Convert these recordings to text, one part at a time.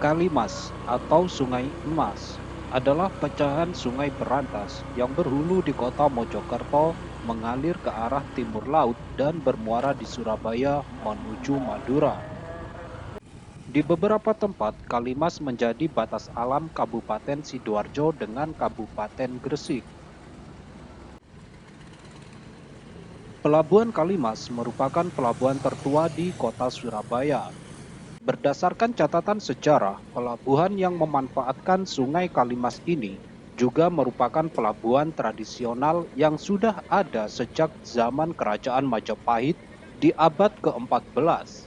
Kalimas atau Sungai Emas adalah pecahan sungai berantas yang berhulu di kota Mojokerto, mengalir ke arah timur laut dan bermuara di Surabaya menuju Madura. Di beberapa tempat, Kalimas menjadi batas alam Kabupaten Sidoarjo dengan Kabupaten Gresik. Pelabuhan Kalimas merupakan pelabuhan tertua di kota Surabaya. Berdasarkan catatan sejarah, pelabuhan yang memanfaatkan Sungai Kalimas ini juga merupakan pelabuhan tradisional yang sudah ada sejak zaman Kerajaan Majapahit di abad ke-14.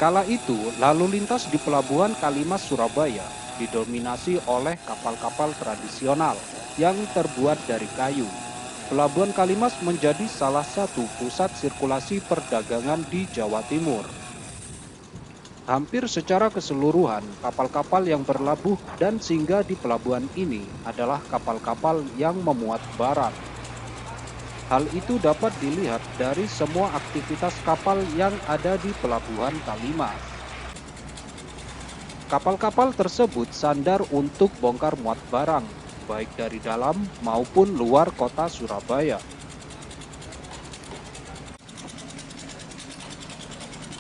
Kala itu, lalu lintas di Pelabuhan Kalimas Surabaya didominasi oleh kapal-kapal tradisional yang terbuat dari kayu. Pelabuhan Kalimas menjadi salah satu pusat sirkulasi perdagangan di Jawa Timur. Hampir secara keseluruhan, kapal-kapal yang berlabuh dan singgah di pelabuhan ini adalah kapal-kapal yang memuat barang. Hal itu dapat dilihat dari semua aktivitas kapal yang ada di Pelabuhan Kalimas. Kapal-kapal tersebut sandar untuk bongkar muat barang, baik dari dalam maupun luar kota Surabaya.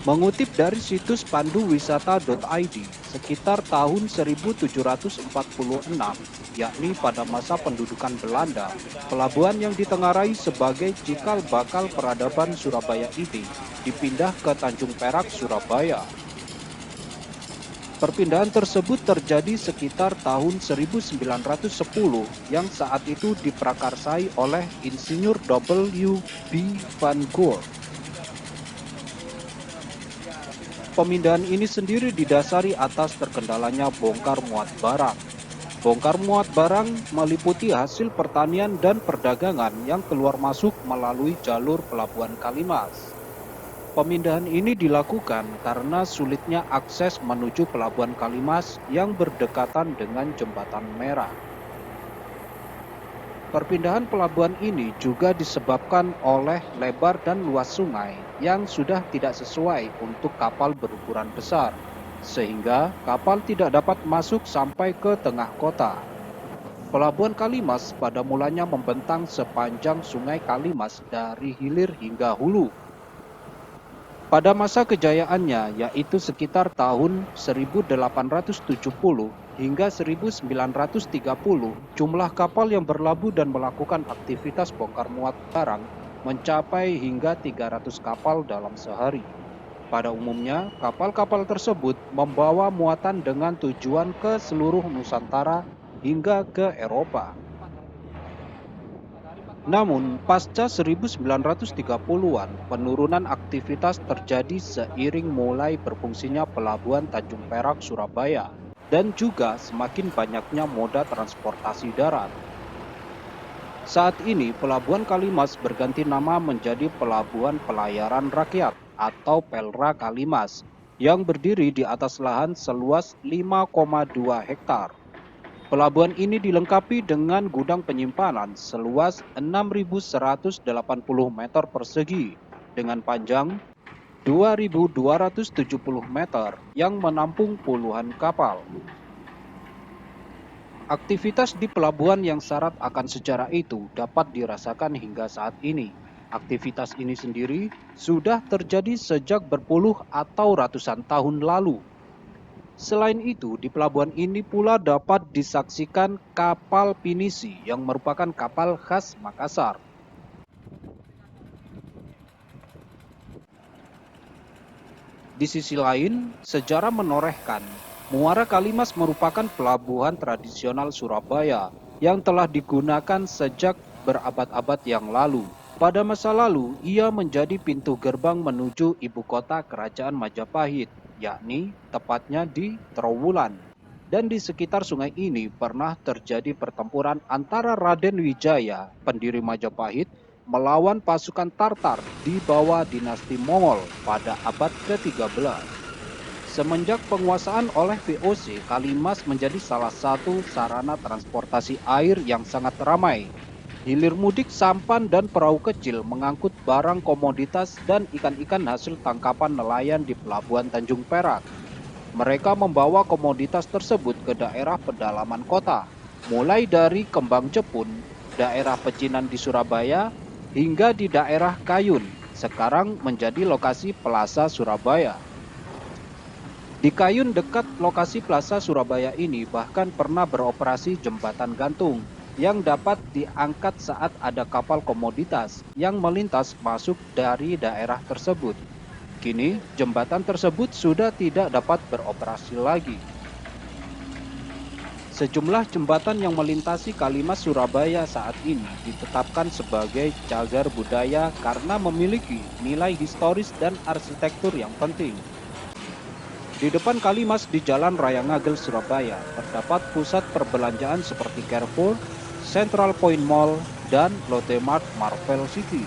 Mengutip dari situs panduwisata.id, sekitar tahun 1746, yakni pada masa pendudukan Belanda, pelabuhan yang ditengarai sebagai cikal bakal peradaban Surabaya ini dipindah ke Tanjung Perak, Surabaya. Perpindahan tersebut terjadi sekitar tahun 1910 yang saat itu diprakarsai oleh Insinyur W. B. Van Gogh. Pemindahan ini sendiri didasari atas terkendalanya bongkar muat barang. Bongkar muat barang meliputi hasil pertanian dan perdagangan yang keluar masuk melalui jalur Pelabuhan Kalimas. Pemindahan ini dilakukan karena sulitnya akses menuju Pelabuhan Kalimas yang berdekatan dengan Jembatan Merah. Perpindahan pelabuhan ini juga disebabkan oleh lebar dan luas sungai yang sudah tidak sesuai untuk kapal berukuran besar, sehingga kapal tidak dapat masuk sampai ke tengah kota. Pelabuhan Kalimas pada mulanya membentang sepanjang Sungai Kalimas dari hilir hingga hulu. Pada masa kejayaannya, yaitu sekitar tahun 1870 hingga 1930, jumlah kapal yang berlabuh dan melakukan aktivitas bongkar muat barang mencapai hingga 300 kapal dalam sehari. Pada umumnya, kapal-kapal tersebut membawa muatan dengan tujuan ke seluruh Nusantara hingga ke Eropa. Namun, pasca 1930-an, penurunan aktivitas terjadi seiring mulai berfungsinya Pelabuhan Tanjung Perak, Surabaya, dan juga semakin banyaknya moda transportasi darat. Saat ini, Pelabuhan Kalimas berganti nama menjadi Pelabuhan Pelayaran Rakyat atau Pelra Kalimas, yang berdiri di atas lahan seluas 5,2 hektar. Pelabuhan ini dilengkapi dengan gudang penyimpanan seluas 6.180 meter persegi dengan panjang 2.270 meter yang menampung puluhan kapal. Aktivitas di pelabuhan yang syarat akan sejarah itu dapat dirasakan hingga saat ini. Aktivitas ini sendiri sudah terjadi sejak berpuluh atau ratusan tahun lalu. Selain itu, di pelabuhan ini pula dapat disaksikan kapal pinisi yang merupakan kapal khas Makassar. Di sisi lain, sejarah menorehkan, Muara Kalimas merupakan pelabuhan tradisional Surabaya yang telah digunakan sejak berabad-abad yang lalu. Pada masa lalu, ia menjadi pintu gerbang menuju ibu kota Kerajaan Majapahit, yakni tepatnya di Trowulan. Dan di sekitar sungai ini pernah terjadi pertempuran antara Raden Wijaya, pendiri Majapahit, melawan pasukan Tartar di bawah dinasti Mongol pada abad ke-13. Semenjak penguasaan oleh VOC, Kalimas menjadi salah satu sarana transportasi air yang sangat ramai. Hilir mudik sampan dan perahu kecil mengangkut barang komoditas dan ikan-ikan hasil tangkapan nelayan di Pelabuhan Tanjung Perak. Mereka membawa komoditas tersebut ke daerah pedalaman kota, mulai dari Kembang Jepun, daerah pecinan di Surabaya, hingga di daerah Kayun, sekarang menjadi lokasi Plaza Surabaya. Di Kayun dekat lokasi Plaza Surabaya ini bahkan pernah beroperasi jembatan gantung yang dapat diangkat saat ada kapal komoditas yang melintas masuk dari daerah tersebut. Kini, jembatan tersebut sudah tidak dapat beroperasi lagi. Sejumlah jembatan yang melintasi Kalimas Surabaya saat ini ditetapkan sebagai cagar budaya karena memiliki nilai historis dan arsitektur yang penting. Di depan Kalimas di Jalan Raya Ngagel, Surabaya, terdapat pusat perbelanjaan seperti Carrefour, Central Point Mall, dan Lotte Mart Marvel City.